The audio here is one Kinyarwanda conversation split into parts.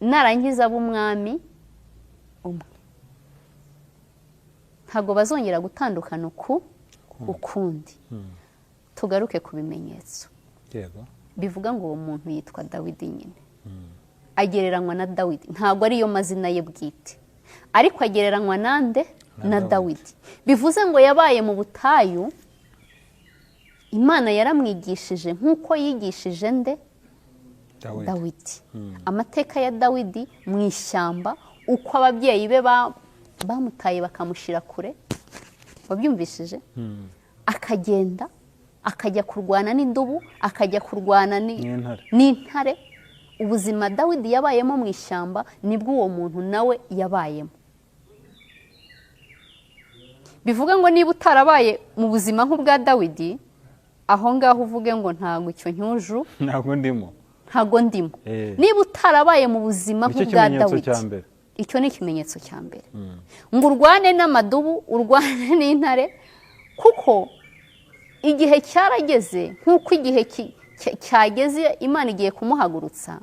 narangiza b'umwami umwe ntago bazongera gutandukana ukundi. Tugaruke ku bimenyetso. Yego. Bivuga ngo uwo muntu yitwa Dawidi nyine. Agereranywa na Dawidi, ntago ari yo mazina ye bwite, ariko agereranywa nande na Dawidi. Bivuze ngo yabaye mu butayu, Imana yaramwigishije nk'uko yigishije nde Dawidi. Amateka ya Dawidi mu ishyamba, uko ababyeyi be bamutaye bakamushira kure, wabyumvishije? Akagenda akajya kurwana n'indubu, akajya kurwana n'intare. Ubuzima Dawidi yabayemo mu ishyamba nibwo uwo muntu nawe yabayemo. Bivuga ngo niba utarabaye mu buzima nk'ubwa Dawidi, aho ngaho uvuge ngo ntago icyo nyuju, ntago ndimo. Niba utarabaye mu buzima nk'ubwa Dawidi, icyo ni ikimenyetso cya mbere. Ngo urwane n'amadubu, urwane n'intare, kuko igihe cyarageze, nk'uko igihe cyageze Imana igiye kumuhagurutsa,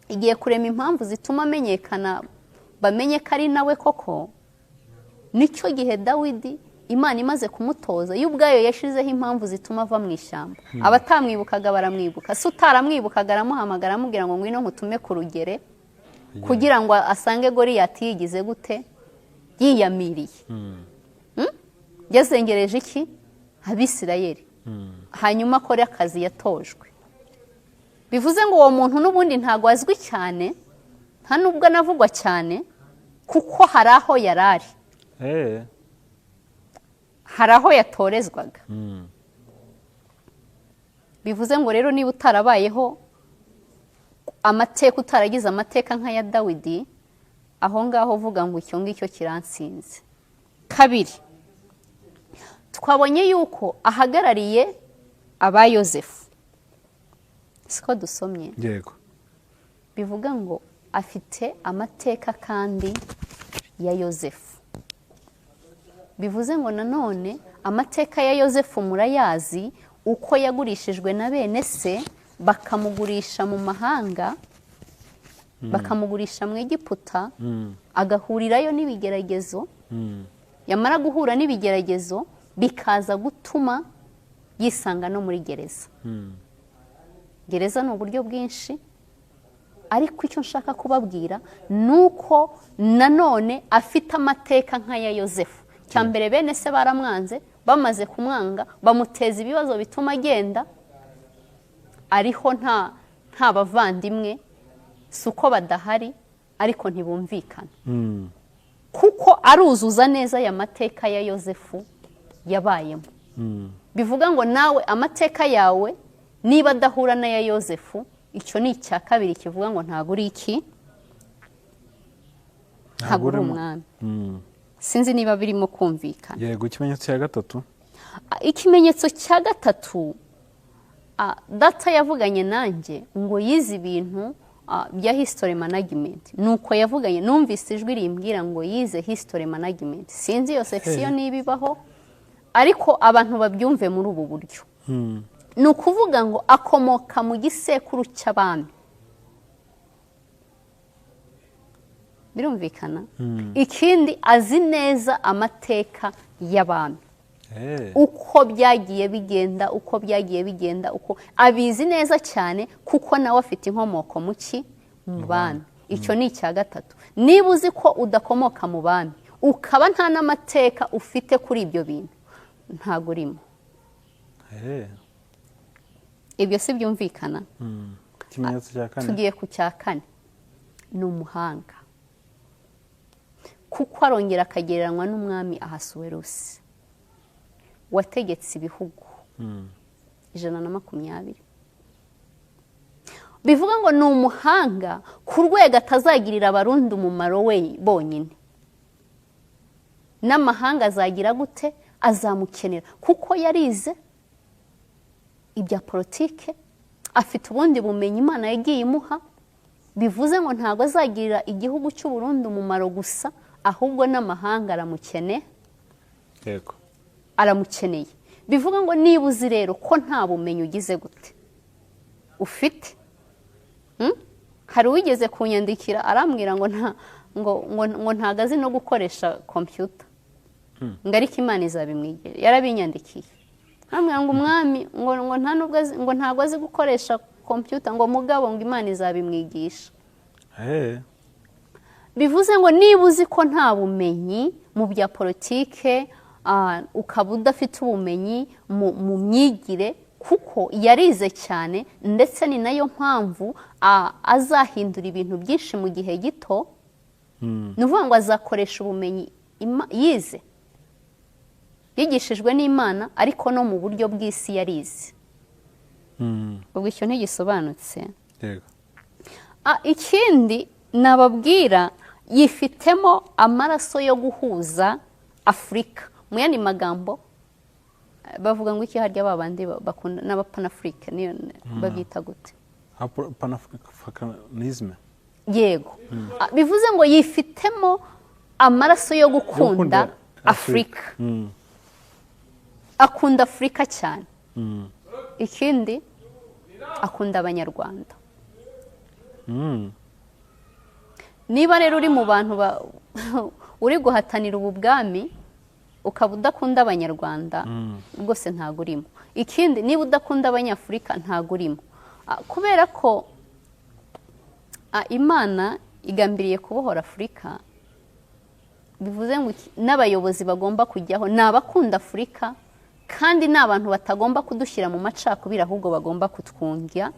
igiye kurema impamvu zituma amenyekana, bamenye ko ari nawe koko. Nicyo gihe Dawidi Imana imaze kumutoza, yo ubwayo yashizeho impamvu zituma ava mu ishyamba. Abatamwibukaga baramwibuka, se utaramwibukaga aramuhamagara amubwira ngo ngwino nkutume ku rugere, kugira ngo asange Goliyati yigize gute, yiyamiriye. Yazengereje iki? Abisirayeli. Hanyuma akora akazi yatojwe. Bivuze ngo uwo muntu n'ubundi ntago azwi cyane, nta nubwo anavugwa cyane, kuko hari aho yarari, hari aho yatorezwaga. Bivuze ngo rero niba utarabayeho amateka, utaragize amateka nk'aya Dawidi, aho ngaho uvuga ngo icyo ngicyo kiransinze. Kabiri, twabonye yuko ahagarariye aba Yosefu. Siko dusomye? Yego. Bivuga ngo afite amateka kandi ya Yosefu. Bivuze ngo nanone amateka ya Yosefu murayazi, uko yagurishijwe na bene se, bakamugurisha mu mahanga, bakamugurisha mu Egiputa, agahurirayo n'ibigeragezo. Yamara guhura n'ibigeragezo, bikaza gutuma yisanga no muri gereza. Gereza ni uburyo bwinshi, ariko icyo nshaka kubabwira nuko nanone afite amateka nk'aya Yosefu. Cyambere bene se baramwanze, bamaze kumwanga, bamuteza ibibazo bituma agenda, ariho nta bavandimwe, suko badahari, ariko ntibumvikana. Kuko aruzuza neza ya mateka ya Yosefu yabayemo. Bivuga ngo nawe amateka yawe niba adahura na ya Yosefu, icyo ni icya kabiri kivuga ngo ntago uri iki, ntago uri umwami. Sinzi niba birimo kumvikana. Yego. Ikimenyetso cya gatatu, ikimenyetso cya gatatu, data yavuganye nanjye ngo yize ibintu bya history management. Nuko yavuganye, numvise ijwi rimbwira ngo yize history management. Sinzi iyo section nibibaho, ariko abantu babyumve muri ubu buryo. Ni ukuvuga ngo akomoka mu gisekuru cy'abami. Birumvikana? Ikindi azi neza amateka y'abami. Uko byagiye bigenda, uko abizi neza cyane, kuko nawe afite inkomoko muki mu bami. Icyo ni icya gatatu. Niba uzi ko udakomoka mu bami, ukaba nta n'amateka ufite kuri ibyo bintu, ntago urimo. Ibyo si byumvikana. Ikimenyetso cya kane, tugiye ku cya kane, ni umuhanga, kuko arongera akagereranywa n'umwami Ahasuwerusi wategetse ibihugu 120. Bivuga ngo ni umuhanga ku rwego atazagirira abarundi umumaro we bonyine, n'amahanga azagira gute, azamukenera, kuko yarize ibya politike, afite ubundi bumenyi Imana yagiye imuha. Bivuze ngo ntago azagirira igihugu cy'u Burundi umumaro gusa, ahubwo n'amahanga aramukeneye. Yego. Aramukeneye. Bivuga ngo niba uzi rero ko nta bumenyi ugize gute ufite, hari uwigeze kunyandikira arambwira ngo ntago azi no gukoresha computer ngo ariko Imana izabimwigira. Yarabinyandikiye arambwira ngo umwami ngo ntago azi gukoresha computer ngo mugabo ngo Imana izabimwigisha. Bivuze ngo niba uzi ko nta bumenyi mu bya politike ukaba udafite ubumenyi mu myigire, kuko yarize cyane ndetse ni nayo mpamvu azahindura ibintu byinshi mu gihe gito. Ni ukuvuga ngo azakoresha ubumenyi yize, yigishijwe n'Imana ariko no mu buryo bw'isi yarize. Ubwo icyo ntigisobanutse. Ikindi nababwira, yifitemo amaraso yo guhuza Afurika. Mu yandi magambo bavuga ngo iki harya babandi bakunda n'abapanafrika niyo babyita gute? Panafricanisme. Yego. Bivuze ngo yifitemo amaraso yo gukunda Afurika. Akunda Afurika cyane. Ikindi akunda Abanyarwanda. Niba rero uri mu bantu uri guhatanira ubu bwami ukaba udakunda Abanyarwanda, rwose ntago urimo. Ikindi niba udakunda Abanyafurika ntago urimo, kubera ko Imana igambiriye kubohora Afurika. Bivuze ngo n'abayobozi bagomba kujyaho ni abakunda Afurika, kandi ni abantu batagomba kudushyira mu macakubiri, ahubwo bagomba kutwunga